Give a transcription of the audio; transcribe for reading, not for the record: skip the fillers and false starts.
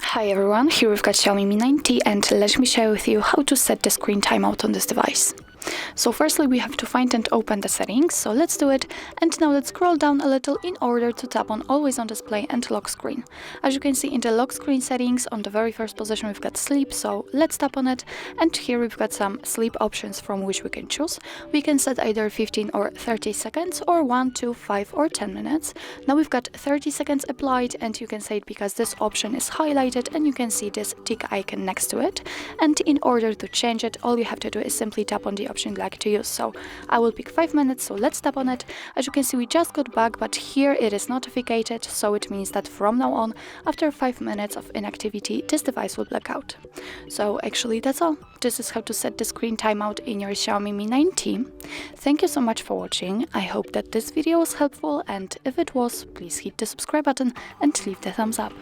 Hi everyone, here we've got Xiaomi Mi 9T and let me share with you how to set the screen timeout on this device. So firstly we have to find and open the settings, so let's do it, and now let's scroll down a little in order to tap on always on display and lock screen. As you can see in the lock screen settings, on the very first position we've got sleep, so let's tap on it, and here we've got some sleep options from which we can choose. We can set either 15 or 30 seconds or 1, 2, 5 or 10 minutes. Now we've got 30 seconds applied, and you can say it because this option is highlighted and you can see this tick icon next to it, and in order to change it all you have to do is simply tap on the option you'd like to use. So I will pick 5 minutes, so let's tap on it. As you can see we just got back, but here it is notified, so it means that from now on after 5 minutes of inactivity this device will black out. So actually that's all. This is how to set the screen timeout in your Xiaomi Mi 9T. Thank you so much for watching. I hope that this video was helpful, and if it was, please hit the subscribe button and leave the thumbs up.